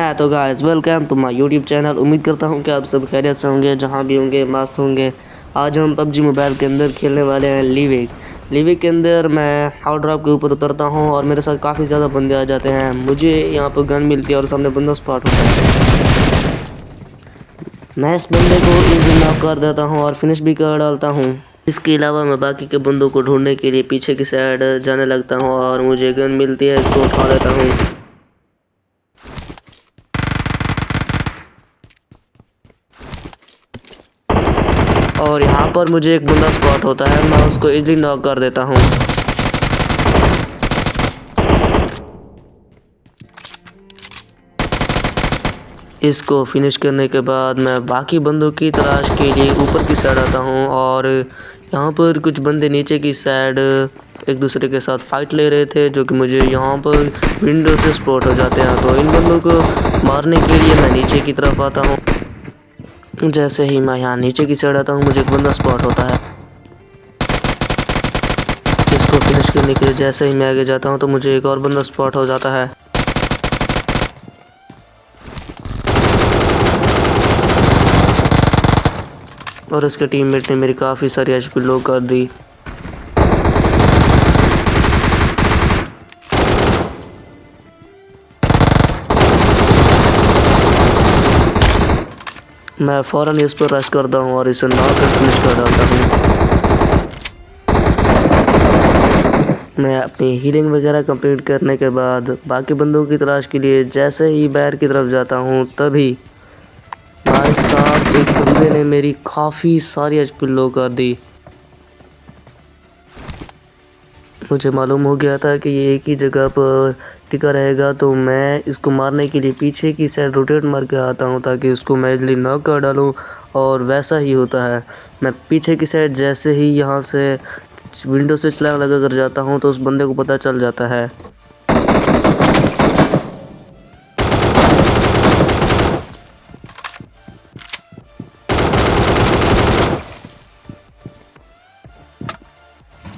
है तो guys welcome to my YouTube channel. उम्मीद करता हूँ कि आप सब खैरियत से होंगे, जहाँ भी होंगे मस्त होंगे। आज हम पबजी मोबाइल के अंदर खेलने वाले हैं लिविक के अंदर मैं हाउ ड्रॉप के ऊपर उतरता हूँ और मेरे साथ काफ़ी ज़्यादा बंदे आ जाते हैं। मुझे यहाँ पर गन मिलती है और सामने बंदा स्पॉट होता है। मैं इस बंदे को इजी नॉक कर देता हूँ और फिनिश भी कर डालता हूँ। इसके अलावा मैं बाकी के बंदों को ढूंढने के लिए पीछे की साइड जाने लगता हूँ और मुझे गन मिलती है, इसको उठा लेता हूँ। और यहाँ पर मुझे एक बंदा स्पॉट होता है, मैं उसको इजीली नॉक कर देता हूँ। इसको फिनिश करने के बाद मैं बाकी बंदों की तलाश के लिए ऊपर की साइड आता हूँ और यहाँ पर कुछ बंदे नीचे की साइड एक दूसरे के साथ फाइट ले रहे थे, जो कि मुझे यहाँ पर विंडो से स्पॉट हो जाते हैं। तो इन बंदों को मारने के लिए मैं नीचे की तरफ आता हूँ। जैसे ही मैं यहाँ नीचे की साइड आता हूँ मुझे एक बंदा स्पॉट होता है। इसको फिनिश करने के लिए जैसे ही मैं आगे जाता हूँ तो मुझे एक और बंदा स्पॉट हो जाता है। और इसके टीममेट ने मेरी काफ़ी सारी एचपी लो कर दी। मैं फ़ौरन इस पर रश करता हूँ और इसे नॉक कर फिनिश कर डालता हूँ। मैं अपनी हीलिंग वगैरह कंप्लीट करने के बाद बाकी बंदों की तलाश के लिए जैसे ही बाहर की तरफ जाता हूँ तभी भाई साहब एक बंदे ने मेरी काफ़ी सारी एचपी लो कर दी। मुझे मालूम हो गया था कि ये एक ही जगह पर टिका रहेगा, तो मैं इसको मारने के लिए पीछे की साइड रोटेट मार के आता हूँ ताकि इसको मैं इजली नॉक कर डालूँ। और वैसा ही होता है। मैं पीछे की साइड जैसे ही यहाँ से विंडो से छलांग लगा कर जाता हूँ तो उस बंदे को पता चल जाता है।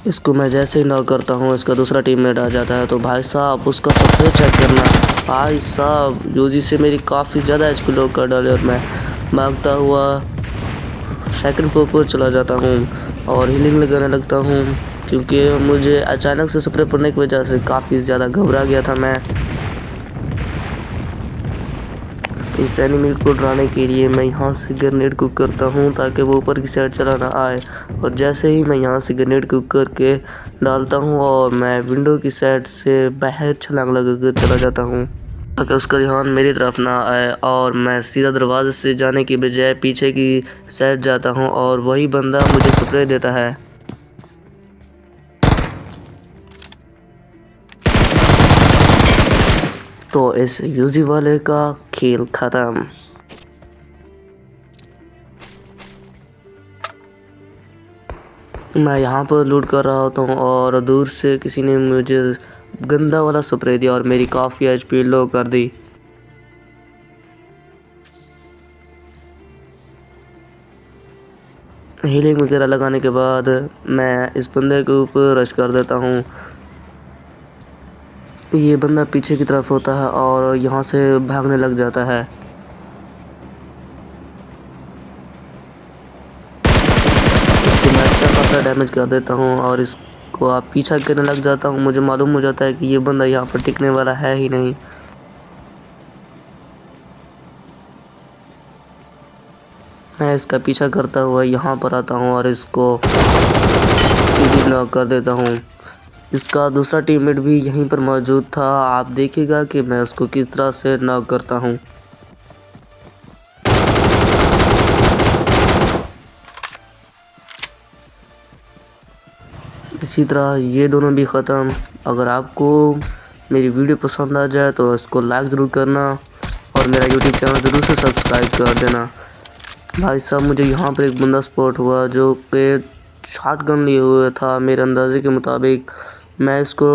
इसको मैं जैसे ही नॉक करता हूँ इसका दूसरा टीममेट आ जाता है। तो भाई साहब उसका सबसे चेक करना, भाई साहब यूजी से मेरी काफ़ी ज़्यादा एचपी लो कर डाले और मैं भागता हुआ सेकंड फ्लोर पर चला जाता हूँ और हीलिंग लगाने लगता हूँ, क्योंकि मुझे अचानक से स्प्रे पड़ने की वजह से काफ़ी ज़्यादा घबरा गया था मैं। इस एनिमी को डराने के लिए मैं यहाँ से ग्रेनेड कुक करता हूँ ताकि वो ऊपर की साइड चला ना आए। और जैसे ही मैं यहाँ से ग्रेनेड कुक करके डालता हूँ और मैं विंडो की साइड से बाहर छलांग लगा कर चला जाता हूँ ताकि उसका ध्यान मेरी तरफ ना आए। और मैं सीधा दरवाजे से जाने की बजाय पीछे की साइड जाता हूँ और वही बंदा मुझे स्प्रे देता है। तो इस यूजी वाले का खेल ख़त्म। मैं यहाँ पर लूट कर रहा होता हूँ और दूर से किसी ने मुझे गंदा वाला स्प्रे दिया और मेरी काफ़ी एचपी लो कर दी। हीलिंग वगैरह लगाने के बाद मैं इस बंदे के ऊपर रश कर देता हूँ। ये बंदा पीछे की तरफ होता है और यहाँ से भागने लग जाता है। इसको मैं अच्छा खासा डैमेज कर देता हूँ और इसको आप पीछा करने लग जाता हूँ। मुझे मालूम हो जाता है कि ये बंदा यहाँ पर टिकने वाला है ही नहीं। मैं इसका पीछा करता हुआ यहाँ पर आता हूँ और इसको इजी नॉक कर देता हूँ। इसका दूसरा टीममेट भी यहीं पर मौजूद था। आप देखिएगा कि मैं उसको किस तरह से नॉक करता हूँ। इसी तरह ये दोनों भी ख़त्म। अगर आपको मेरी वीडियो पसंद आ जाए तो इसको लाइक ज़रूर करना और मेरा यूट्यूब चैनल ज़रूर से सब्सक्राइब कर देना। भाई साहब मुझे यहाँ पर एक बंदा स्पॉट हुआ जो कि शॉटगन लिए हुए था। मेरे अंदाजे के मुताबिक मैं इसको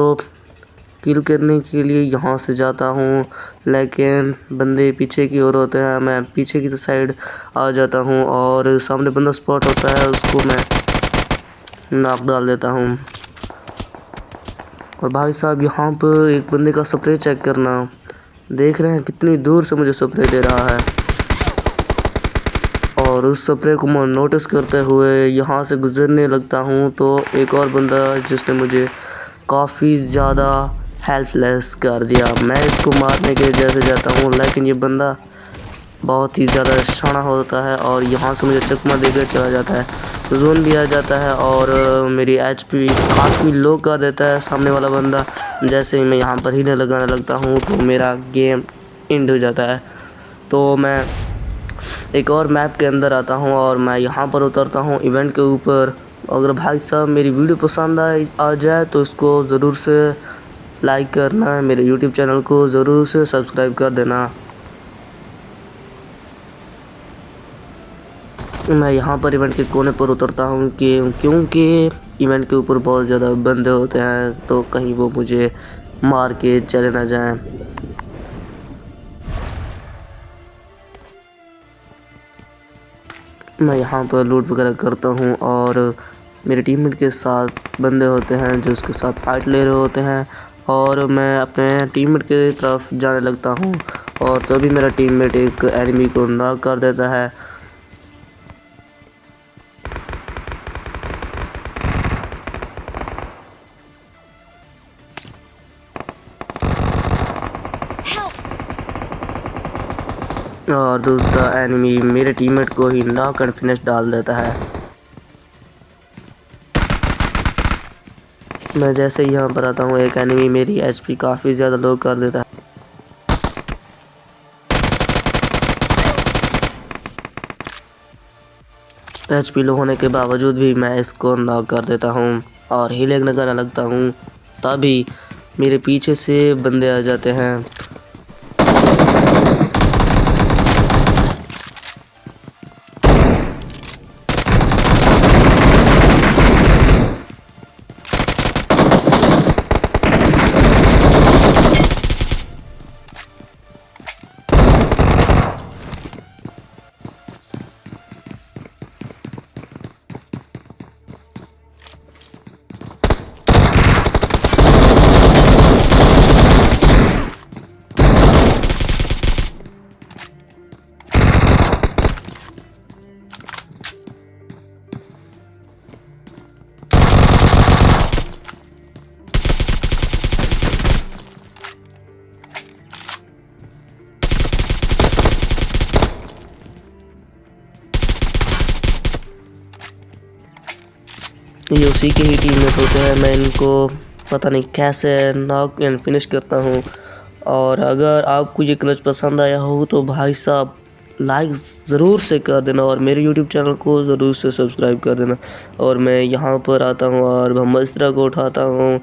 किल करने के लिए यहाँ से जाता हूँ, लेकिन बंदे पीछे की ओर होते हैं। मैं पीछे की साइड आ जाता हूँ और सामने बंदा स्पॉट होता है, उसको मैं नॉक डाल देता हूँ। और भाई साहब यहाँ पर एक बंदे का स्प्रे चेक करना, देख रहे हैं कितनी दूर से मुझे स्प्रे दे रहा है, और उस स्प्रे को मैं नोटिस करते हुए यहाँ से गुजरने लगता हूँ तो एक और बंदा जिसने मुझे काफ़ी ज़्यादा हेल्पलेस कर दिया। मैं इसको मारने के जैसे जाता हूँ, लेकिन ये बंदा बहुत ही ज़्यादा शाना होता है और यहाँ से मुझे चकमा देकर चला जाता है। जोन भी आ जाता है और मेरी एचपी काफ़ी लो कर देता है सामने वाला बंदा। जैसे ही मैं यहाँ पर हीले लगाने लगता हूँ तो मेरा गेम एंड हो जाता है। तो मैं एक और मैप के अंदर आता हूँ और मैं यहाँ पर उतरता हूँ इवेंट के ऊपर। अगर भाई साहब मेरी वीडियो पसंद आ जाए तो इसको ज़रूर से लाइक करना, मेरे यूट्यूब चैनल को ज़रूर से सब्सक्राइब कर देना। मैं यहाँ पर इवेंट के कोने पर उतरता हूँ क्योंकि इवेंट के ऊपर बहुत ज़्यादा बंदे होते हैं, तो कहीं वो मुझे मार के चले ना जाएं। मैं यहाँ पर लूट वगैरह करता हूँ और मेरे टीममेट के साथ बंदे होते हैं जो उसके साथ फाइट ले रहे होते हैं, और मैं अपने टीममेट के तरफ जाने लगता हूँ और तभी मेरा टीममेट एक एनिमी को नॉक कर देता है। और दूसरा एनिमी मेरे टीममेट को ही नॉक एंड फिनिश डाल देता है। मैं जैसे ही यहाँ पर आता हूँ एक एनिमी मेरी एचपी काफ़ी ज़्यादा लो कर देता है। एचपी लो होने के बावजूद भी मैं इसको नॉक कर देता हूँ और हीलिंग लगाने लगता हूँ। तभी मेरे पीछे से बंदे आ जाते हैं। ये उसी के ही टीममेट होते हैं। मैं इनको पता नहीं कैसे नॉक एंड फिनिश करता हूँ। और अगर आपको ये क्लच पसंद आया हो तो भाई साहब लाइक ज़रूर से कर देना और मेरे यूट्यूब चैनल को ज़रूर से सब्सक्राइब कर देना। और मैं यहाँ पर आता हूँ और ब्रह्मास्त्र को उठाता हूँ।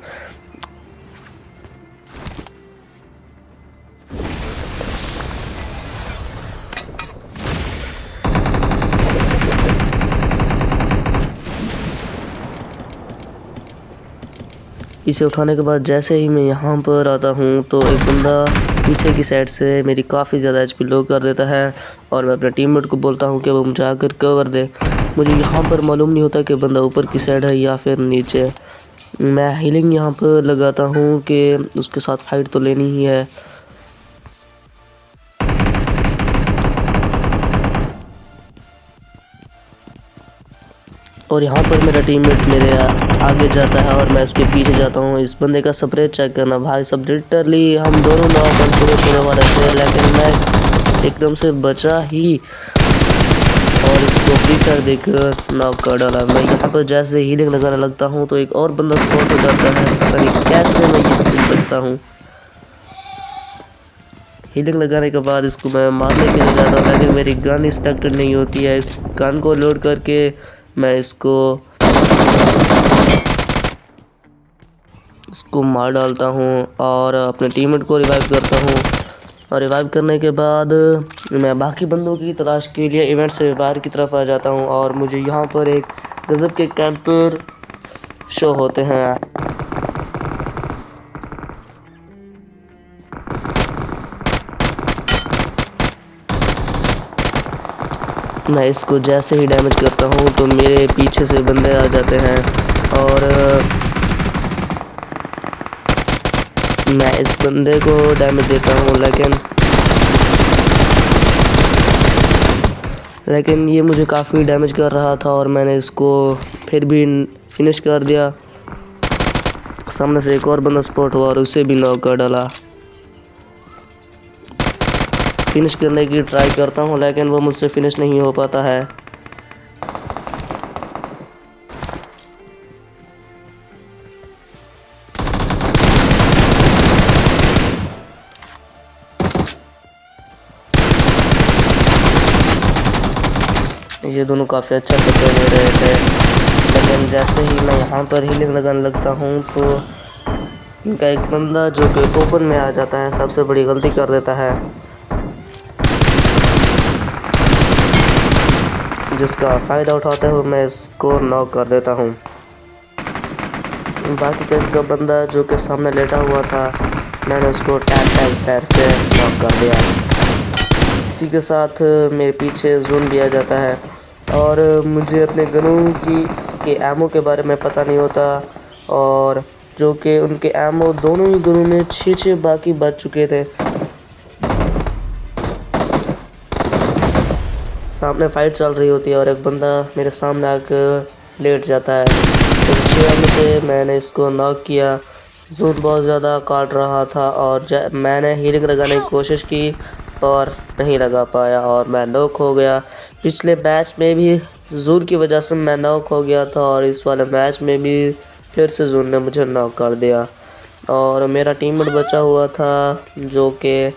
इसे उठाने के बाद जैसे ही मैं यहाँ पर आता हूँ तो एक बंदा पीछे की साइड से मेरी काफ़ी ज़्यादा एचपी लो कर देता है और मैं अपने टीममेट को बोलता हूँ कि वो मुझे आकर कवर दे। मुझे यहाँ पर मालूम नहीं होता कि बंदा ऊपर की साइड है या फिर नीचे। मैं हीलिंग यहाँ पर लगाता हूँ कि उसके साथ फाइट तो लेनी ही है। और यहाँ पर मेरा टीममेट मेरे आगे जाता है और मैं उसके पीछे जाता हूँ। इस बंदे का स्प्रे चेक करना भाई सब, लिटरली हम दोनों नॉक होने वाले थे, लेकिन मैं एकदम से बचा ही और इसको फ्री फायर देकर नॉक कर डाला। मैं यहाँ पर जैसे हीलिंग लगाने लगता हूँ तो एक और बंदा स्पॉट हो जाता है। पता नहीं कैसे मैं इससे बचता हूँ। हीलिंग लगाने के बाद इसको मैं मारने के लिए जाता हूँ, लेकिन मेरी गन इंस्ट्रक्टेड नहीं होती है। इस गन को लोड करके मैं इसको मार डालता हूँ और अपने टीममेट को रिवाइव करता हूँ। और रिवाइव करने के बाद मैं बाकी बंदों की तलाश के लिए इवेंट से बाहर की तरफ आ जाता हूँ और मुझे यहाँ पर एक गजब के कैंपर शो होते हैं। मैं इसको जैसे ही डैमेज करता हूँ तो मेरे पीछे से बंदे आ जाते हैं और मैं इस बंदे को डैमेज देता हूँ, लेकिन ये मुझे काफ़ी डैमेज कर रहा था और मैंने इसको फिर भी फिनिश कर दिया। सामने से एक और बंदा स्पॉट हुआ और उसे भी नॉक कर डाला। फिनिश करने की ट्राई करता हूँ लेकिन वो मुझसे फिनिश नहीं हो पाता है। ये दोनों काफ़ी अच्छा सप्लाई दे रहे थे, लेकिन जैसे ही मैं यहाँ पर हीलिंग लगाने लगता हूँ तो इनका एक बंदा जो कि ओपन में आ जाता है सबसे बड़ी गलती कर देता है, जिसका फ़ायदा उठाते हुए मैं इसको नॉक कर देता हूँ। बाकी का इसका बंदा जो कि सामने लेटा हुआ था, मैंने उसको टैप फायर से नॉक कर दिया। इसी के साथ मेरे पीछे जोन भी आ जाता है और मुझे अपने गनों के एमओ के बारे में पता नहीं होता, और जो कि उनके एमओ दोनों ही गनों में 6 बाकी बच चुके थे। सामने फाइट चल रही होती है और एक बंदा मेरे सामने आकर लेट जाता है, तो 6 एमओ से मैंने इसको नॉक किया। जोन बहुत ज़्यादा काट रहा था और मैंने हीलिंग लगाने की कोशिश की और नहीं लगा पाया और मैं नॉक हो गया। पिछले मैच में भी जोन की वजह से मैं नॉक हो गया था और इस वाले मैच में भी फिर से जोन ने मुझे नॉक कर दिया। और मेरा टीममेट बचा हुआ था जो कि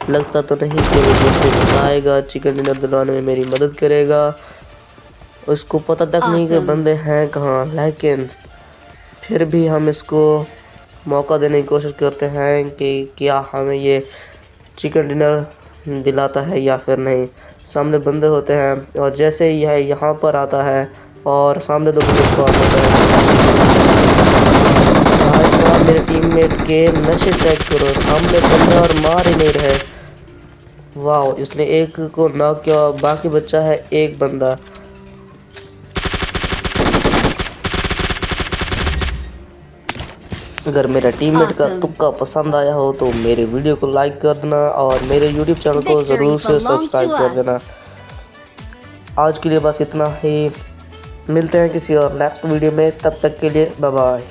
लगता तो नहीं कि वो मुझे बताएगा, चिकन डिनर दिलवाने में मेरी मदद करेगा। उसको पता तक नहीं कि बंदे हैं कहाँ, लेकिन फिर भी हम इसको मौका देने की कोशिश करते हैं कि क्या हमें ये चिकन डिनर दिलाता है या फिर नहीं। सामने बंदे होते हैं और जैसे ही यह यहाँ पर आता है और सामने 2 बंदे स्पॉट होते हैं। भाई साहब मेरे टीममेट के नशे चेक करो, सामने बंदे और मार ही नहीं रहे। वाह, इसने एक को नॉक किया और बाकी बच्चा है एक बंदा। अगर मेरा टीममेट का तुक्का पसंद आया हो तो मेरे वीडियो को लाइक कर देना और मेरे यूट्यूब चैनल को ज़रूर से सब्सक्राइब कर देना। आज के लिए बस इतना ही, मिलते हैं किसी और नेक्स्ट वीडियो में, तब तक के लिए बाय बाय।